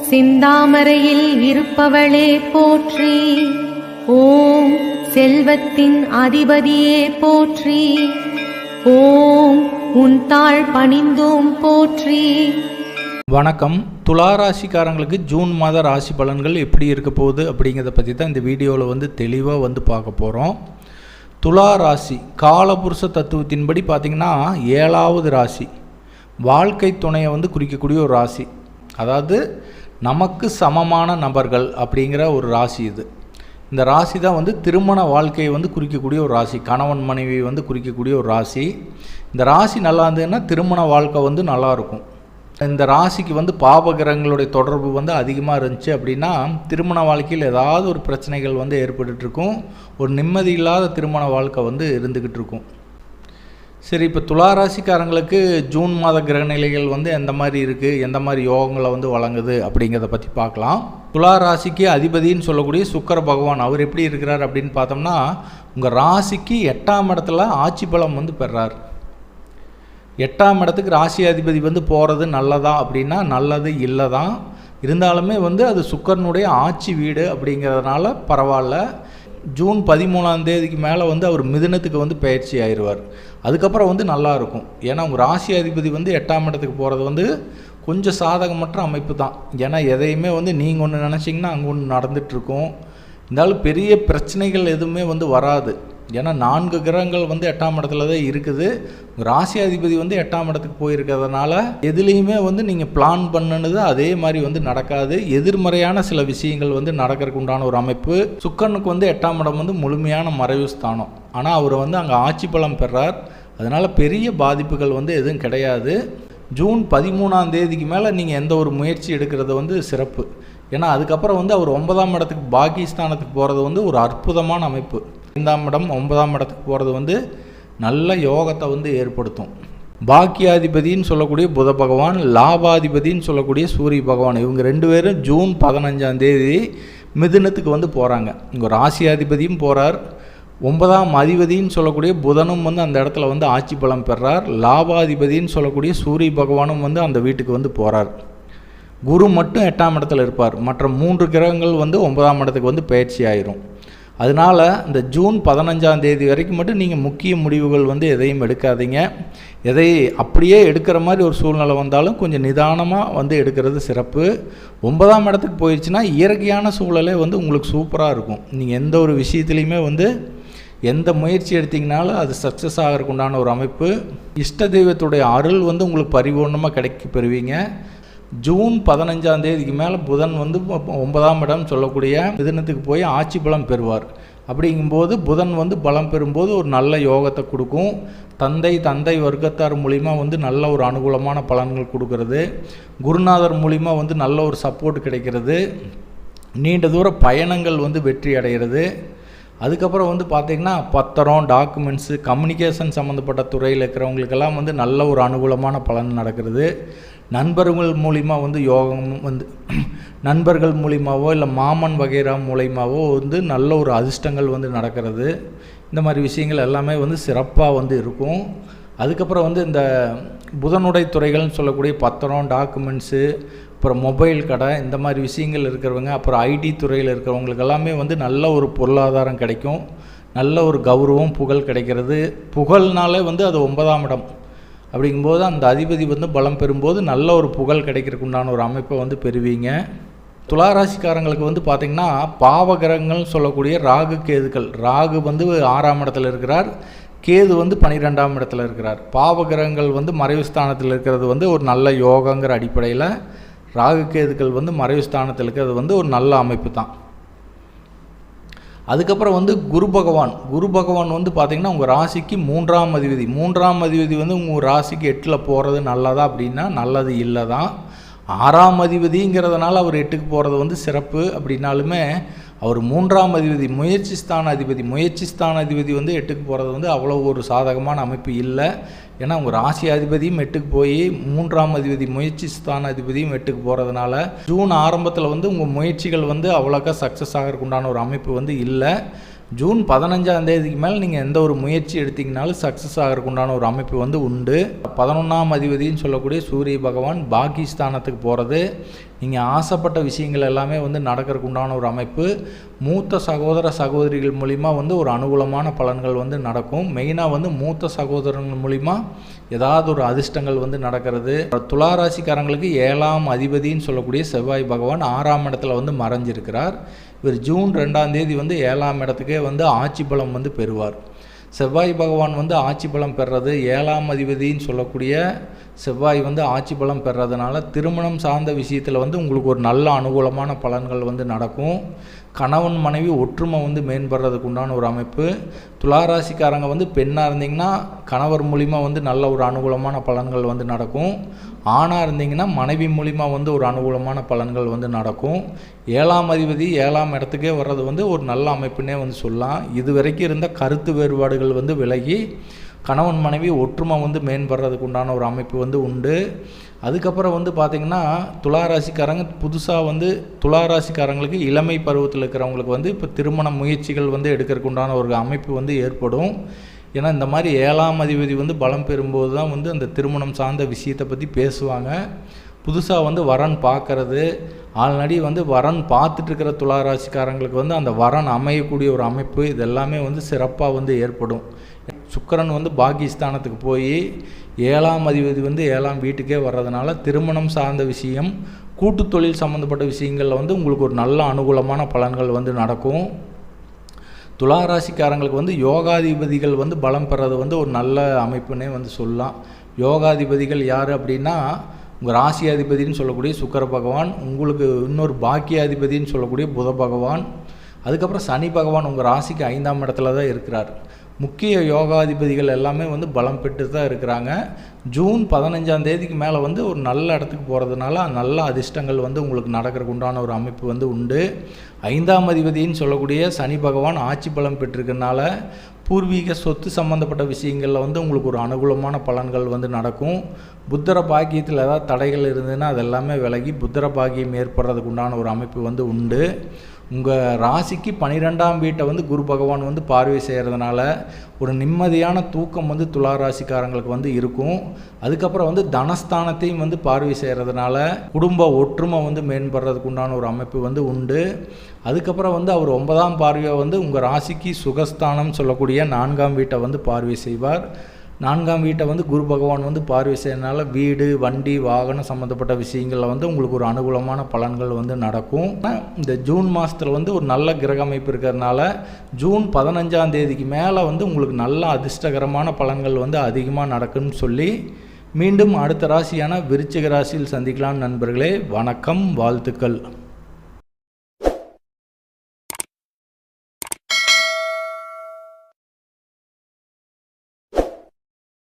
செந்தாமரையில் இருப்பவளே போற்றி. ஓம் செல்வத்தின் அதிபதியே போற்றி. ஓம் உன் தாள் பணிந்தோம் போற்றி. வணக்கம். துலா ராசிக்காரங்களுக்கு ஜூன் மாத ராசி பலன்கள் எப்படி இருக்க போகுது அப்படிங்கிறத பற்றி தான் இந்த வீடியோவில் தெளிவாக பார்க்க போகிறோம். துலா ராசி காலபுருஷ தத்துவத்தின்படி பார்த்திங்கன்னா 7வது ராசி, வாழ்க்கை துணையை குறிக்கக்கூடிய ஒரு ராசி. அதாவது நமக்கு சமமான நபர்கள் அப்படிங்கிற ஒரு ராசி இது. இந்த ராசி தான் திருமண வாழ்க்கையை குறிக்கக்கூடிய ஒரு ராசி, கணவன் மனைவி குறிக்கக்கூடிய ஒரு ராசி. இந்த ராசி நல்லா இருந்ததுன்னா திருமண வாழ்க்கை நல்லாயிருக்கும். இந்த ராசிக்கு பாவகிரகங்களுடைய தொடர்பு அதிகமாக இருந்துச்சு அப்படின்னா திருமண வாழ்க்கையில் ஏதாவது ஒரு பிரச்சனைகள் ஏற்பட்டுருக்கும். ஒரு நிம்மதி இல்லாத திருமண வாழ்க்கை இருந்துக்கிட்டு இருக்கும். சரி, இப்போ துலா ராசிக்காரங்களுக்கு ஜூன் மாத கிரகநிலைகள் எந்த மாதிரி இருக்குது, எந்த மாதிரி யோகங்களை வழங்குது அப்படிங்கிறத பற்றி பார்க்கலாம். துலா ராசிக்கு அதிபதின்னு சொல்லக்கூடிய சுக்கிர பகவான் அவர் எப்படி இருக்கிறார் அப்படின்னு பார்த்தோம்னா, உங்கள் ராசிக்கு 8ஆம் இடத்துல ஆட்சி பலம் பெறார். 8ஆம் இடத்துக்கு ராசி அதிபதி போகிறது நல்லதா அப்படின்னா நல்லது இல்லை தான். இருந்தாலுமே அது சுக்கிரனுடைய ஆட்சி வீடு அப்படிங்கிறதுனால பரவாயில்ல. ஜூன் 13ஆம் தேதிக்கு மேலே அவர் மிதுனத்துக்கு பயிற்சி ஆயிடுவார். அதுக்கப்புறம் நல்லாயிருக்கும். ஏன்னா உங்கள் ராசி அதிபதி 8ஆம் இடத்துக்கு போகிறது கொஞ்சம் சாதகமற்ற அமைப்பு தான். ஏன்னா எதையுமே நீங்கள் ஒன்று நினச்சிங்கன்னா அங்கே ஒன்று நடந்துகிட்ருக்கும். இருந்தாலும் பெரிய பிரச்சனைகள் எதுவுமே வராது. ஏன்னா 4 கிரகங்கள் 8ஆம் இடத்துல தான் இருக்குது. ராசி அதிபதி 8ஆம் இடத்துக்கு போயிருக்கிறதுனால எதுலேயுமே நீங்கள் பிளான் பண்ணுனது அதே மாதிரி நடக்காது. எதிர்மறையான சில விஷயங்கள் நடக்கிறதுக்கு உண்டான ஒரு அமைப்பு. சுக்கிரனுக்கு 8ஆம் இடம் முழுமையான மறைவு ஸ்தானம். ஆனால் அவர் அங்கே ஆட்சி பலம் பெறார். அதனால் பெரிய பாதிப்புகள் எதுவும் கிடையாது. ஜூன் 13ஆம் தேதிக்கு மேலே நீங்கள் எந்த ஒரு முயற்சி எடுக்கிறது சிறப்பு. ஏன்னா அதுக்கப்புறம் அவர் 9ஆம் இடத்துக்கு பாகிஸ்தானத்துக்கு போகிறது ஒரு அற்புதமான அமைப்பு. 5ஆம் இடம் 9ஆம் இடத்துக்கு போகிறது நல்ல யோகத்தை ஏற்படுத்தும். பாக்கியாதிபதின்னு சொல்லக்கூடிய புத பகவான், லாபாதிபதின்னு சொல்லக்கூடிய சூரிய பகவான், இவங்க 2 பேரும் ஜூன் 15ஆம் தேதி மிதுனத்துக்கு போகிறாங்க. இங்கே ராசியாதிபதியும் போகிறார். 9ஆம் அதிபதின்னு சொல்லக்கூடிய புதனும் அந்த இடத்துல ஆட்சி பலம் பெறார். லாபாதிபதின்னு சொல்லக்கூடிய சூரிய பகவானும் அந்த வீட்டுக்கு போகிறார். குரு மட்டும் 8ஆம் இடத்துல இருப்பார். மற்ற 3 கிரகங்கள் 9ஆம் இடத்துக்கு பயிற்சி ஆயிரும். அதனால் இந்த ஜூன் 15ஆம் தேதி வரைக்கும் மட்டும் நீங்கள் முக்கிய முடிவுகள் எதையும் எடுக்காதீங்க. எதை அப்படியே எடுக்கிற மாதிரி ஒரு சூழ்நிலை வந்தாலும் கொஞ்சம் நிதானமாக எடுக்கிறது சிறப்பு. 9ஆம் இடத்துக்கு போயிடுச்சுன்னா இயற்கையான சூழலே உங்களுக்கு சூப்பராக இருக்கும். நீங்கள் எந்த ஒரு விஷயத்துலையுமே எந்த முயற்சி எடுத்திங்கனாலும் அது சக்ஸஸ் ஆகிறதுக்கு உண்டான ஒரு அமைப்பு. இஷ்ட தெய்வத்துடைய அருள் உங்களுக்கு பரிபூர்ணமாக கிடைக்க பெறுவீங்க. ஜூன் 15ஆம் தேதிக்கு மேலே புதன் 9ஆம் இடம் சொல்லக்கூடிய மிதுனத்துக்கு போய் ஆட்சி பலம் பெறுவார். அப்படிங்கும்போது புதன் பலம் பெறும்போது ஒரு நல்ல யோகத்தை கொடுக்கும். தந்தை வர்க்கத்தார் மூலிமா நல்ல ஒரு அனுகூலமான பலன்கள் கொடுக்கறது. குருநாதர் மூலிமா நல்ல ஒரு சப்போர்ட் கிடைக்கிறது. நீண்ட தூர பயணங்கள் வெற்றி அடைகிறது. அதுக்கப்புறம் பார்த்திங்கன்னா பத்திரம், டாக்குமெண்ட்ஸு, கம்யூனிகேஷன் சம்மந்தப்பட்ட துறையில் இருக்கிறவங்களுக்கெல்லாம் நல்ல ஒரு அனுகூலமான பலன் நடக்கிறது. நண்பர்கள் மூலிமா யோகம் நண்பர்கள் மூலிமாவோ இல்லை மாமன் வகைரா மூலிமாவோ நல்ல ஒரு அதிர்ஷ்டங்கள் நடக்கிறது. இந்த மாதிரி விஷயங்கள் எல்லாமே சிறப்பாக இருக்கும். அதுக்கப்புறம் இந்த புதனுடைய துறைகள்னு சொல்லக்கூடிய பத்திரம், டாக்குமெண்ட்ஸு, அப்புறம் மொபைல் கடை, இந்த மாதிரி விஷயங்கள் இருக்கிறவங்க, அப்புறம் ஐடி துறையில் இருக்கிறவங்களுக்கு எல்லாமே நல்ல ஒரு பொருளாதாரம் கிடைக்கும். நல்ல ஒரு கௌரவம், புகழ் கிடைக்கிறது. புகழ்னாலே அது 9ஆம் இடம். அப்படிங்கும்போது அந்த அதிபதி பலம் பெறும்போது நல்ல ஒரு புகழ் கிடைக்கிறதுக்கு உண்டான ஒரு அமைப்பை பெறுவீங்க. துளாராசிக்காரங்களுக்கு பார்த்திங்கன்னா பாவகிரகங்கள்னு சொல்லக்கூடிய ராகு கேதுக்கள். ராகு 6ஆம் இடத்துல இருக்கிறார். கேது 12ஆம் இடத்துல இருக்கிறார். பாவகிரகங்கள் மறைவு ஸ்தானத்தில் இருக்கிறது ஒரு நல்ல யோகங்கிற அடிப்படையில் ராகு கேதுக்கள் மறைவு ஸ்தானத்தில் இருக்கிறது ஒரு நல்ல அமைப்பு தான். அதுக்கப்புறம் குரு பகவான் பார்த்திங்கன்னா உங்கள் ராசிக்கு 3ஆம் அதிபதி. 3ஆம் அதிபதி உங்கள் ராசிக்கு 8ல் போகிறது நல்லதா அப்படின்னா நல்லது இல்லை தான். 6ஆம் அதிபதிங்கிறதுனால அவர் 8க்கு போகிறது சிறப்பு. அப்படின்னாலுமே அவர் 3ஆம் அதிபதி, முயற்சி ஸ்தான அதிபதி 8க்கு போகிறது அவ்வளோ ஒரு சாதகமான அமைப்பு இல்லை. ஏன்னா உங்கள் ராசி அதிபதியும் 8க்கு போய் 3ஆம் அதிபதி முயற்சி ஸ்தான அதிபதியும் 8க்கு போகிறதுனால ஜூன் ஆரம்பத்தில் உங்கள் முயற்சிகள் அவ்வளோக்கா சக்ஸஸ் ஆகிறதுக்கு உண்டான ஒரு அமைப்பு இல்லை. ஜூன் 15ஆம் தேதிக்கு மேலே நீங்கள் எந்த ஒரு முயற்சி எடுத்தீங்கனாலும் சக்ஸஸ் ஆகிறதுக்கு உண்டான ஒரு அமைப்பு வந்து உண்டு. 11ஆம் அதிபதினு சொல்லக்கூடிய சூரிய பகவான் பாகிஸ்தானத்துக்கு போகிறது, நீங்கள் ஆசைப்பட்ட விஷயங்கள் எல்லாமே வந்து நடக்கிறதுக்கு உண்டான ஒரு அமைப்பு. மூத்த சகோதர சகோதரிகள் மூலிமா வந்து ஒரு அனுகூலமான பலன்கள் வந்து நடக்கும். மெயினாக வந்து மூத்த சகோதரர்கள் மூலிமா ஏதாவது ஒரு அதிர்ஷ்டங்கள் வந்து நடக்கிறது. துளாராசிக்காரங்களுக்கு 7ஆம் அதிபதினு சொல்லக்கூடிய செவ்வாய் பகவான் 6ஆம் இடத்துல வந்து மறைஞ்சிருக்கிறார். இவர் ஜூன் 2ஆம் தேதி வந்து 7ஆம் இடத்துக்கே வந்து ஆட்சி பலம் வந்து பெறுவார். செவ்வாய் பகவான் வந்து ஆட்சி பலம் பெறுறது, 7ஆம் அதிபதினு சொல்லக்கூடிய செவ்வாய் வந்து ஆட்சி பலம் பெறுறதுனால திருமணம் சார்ந்த விஷயத்தில் வந்து உங்களுக்கு ஒரு நல்ல அனுகூலமான பலன்கள் வந்து நடக்கும். கணவன் மனைவி ஒற்றுமை வந்து மேம்படுறதுக்கு உண்டான ஒரு அமைப்பு. துளாராசிக்காரங்க வந்து பெண்ணாக இருந்தீங்கன்னா கணவர் மூலிமா வந்து நல்ல ஒரு அனுகூலமான பலன்கள் வந்து நடக்கும். ஆணாக இருந்தீங்கன்னா மனைவி மூலிமா வந்து ஒரு அனுகூலமான பலன்கள் வந்து நடக்கும். 7ஆம் அதிபதி 7ஆம் இடத்துக்கே வர்றது வந்து ஒரு நல்ல அமைப்புன்னே வந்து சொல்லலாம். இது வரைக்கும் இருந்த கருத்து வேறுபாடுகள் வந்து விலகி கணவன் மனைவி ஒற்றுமை வந்து மேம்படுறதுக்கு உண்டான ஒரு அமைப்பு வந்து உண்டு. அதுக்கப்புறம் வந்து பார்த்திங்கன்னா துளாராசிக்காரங்க புதுசாக வந்து துளாராசிக்காரங்களுக்கு இளமை பருவத்தில் இருக்கிறவங்களுக்கு வந்து இப்போ திருமண முயற்சிகள் வந்து எடுக்கிறதுக்கு உண்டான ஒரு அமைப்பு வந்து ஏற்படும். ஏன்னா இந்த மாதிரி 7ஆம் அதிபதி வந்து பலம் பெறும்போது தான் வந்து அந்த திருமணம் சார்ந்த விஷயத்தை பற்றி பேசுவாங்க. புதுசாக வந்து வரன் பார்க்கறது, ஆல்ரெடி வந்து வரன் பார்த்துட்ருக்கிற துளாராசிக்காரங்களுக்கு வந்து அந்த வரன் அமையக்கூடிய ஒரு அமைப்பு இதெல்லாமே வந்து சிறப்பாக வந்து ஏற்படும். சுக்கிரன் வந்து பாகிஸ்தானத்துக்கு போய் 7ஆம் அதிபதி வந்து 7ஆம் வீட்டுக்கே வர்றதுனால திருமணம் சார்ந்த விஷயம், கூட்டு தொழில் சம்மந்தப்பட்ட விஷயங்களில் வந்து உங்களுக்கு ஒரு நல்ல அனுகூலமான பலன்கள் வந்து நடக்கும். துளாராசிக்காரங்களுக்கு வந்து யோகாதிபதிகள் வந்து பலம் பெறது வந்து ஒரு நல்ல அமைப்புன்னே வந்து சொல்லலாம். யோகாதிபதிகள் யார் அப்படின்னா உங்கள் ராசியாதிபதினு சொல்லக்கூடிய சுக்கிர பகவான், உங்களுக்கு இன்னொரு பாக்கியாதிபதினு சொல்லக்கூடிய புத பகவான், அதுக்கப்புறம் சனி பகவான் உங்கள் ராசிக்கு 5ஆம் இடத்துல தான் இருக்கிறார். முக்கிய யோகாதிபதிகள் எல்லாமே வந்து பலம் பெற்று தான் இருக்கிறாங்க. ஜூன் 15ஆம் தேதிக்கு மேலே வந்து ஒரு நல்ல இடத்துக்கு போகிறதுனால நல்ல அதிர்ஷ்டங்கள் வந்து உங்களுக்கு நடக்கிறதுக்கு உண்டான ஒரு அமைப்பு வந்து உண்டு. 5ஆம் அதிபதினு சொல்லக்கூடிய சனி பகவான் ஆட்சி பலம் பெற்றிருக்கனால பூர்வீக சொத்து சம்மந்தப்பட்ட விஷயங்களில் வந்து உங்களுக்கு ஒரு அனுகூலமான பலன்கள் வந்து நடக்கும். புத்திர பாக்கியத்தில் ஏதாவது தடைகள் இருந்ததுன்னா அது எல்லாமே விலகி புத்திர பாக்கியம் ஏற்படுறதுக்கு உண்டான ஒரு அமைப்பு வந்து உண்டு. உங்கள் ராசிக்கு 12ஆம் வீட்டை வந்து குரு பகவான் வந்து பார்வை செய்கிறதுனால ஒரு நிம்மதியான தூக்கம் வந்து துளாராசிக்காரங்களுக்கு வந்து இருக்கும். அதுக்கப்புறம் வந்து தனஸ்தானத்தையும் வந்து பார்வை செய்கிறதுனால குடும்ப ஒற்றுமை வந்து மேம்படுறதுக்கு உண்டான ஒரு அமைப்பு வந்து உண்டு. அதுக்கப்புறம் வந்து அவர் 9ஆம் பார்வையை வந்து உங்கள் ராசிக்கு சுகஸ்தானம் சொல்லக்கூடிய 4ஆம் வீட்டை வந்து பார்வை செய்வார். 4ஆம் வீட்டை வந்து குரு பகவான் வந்து பார்வை செய்யறதுனால வீடு வண்டி வாகனம் சம்மந்தப்பட்ட விஷயங்களில் வந்து உங்களுக்கு ஒரு அனுகூலமான பலன்கள் வந்து நடக்கும். இந்த ஜூன் மாதத்தில் வந்து ஒரு நல்ல கிரக அமைப்பு இருக்கிறதுனால ஜூன் 15ஆம் தேதிக்கு மேலே வந்து உங்களுக்கு நல்ல அதிர்ஷ்டகரமான பலன்கள் வந்து அதிகமாக நடக்கும்னு சொல்லி மீண்டும் அடுத்த ராசியான விருச்சிக ராசியில் சந்திக்கலாம் நண்பர்களே. வணக்கம், வாழ்த்துக்கள்.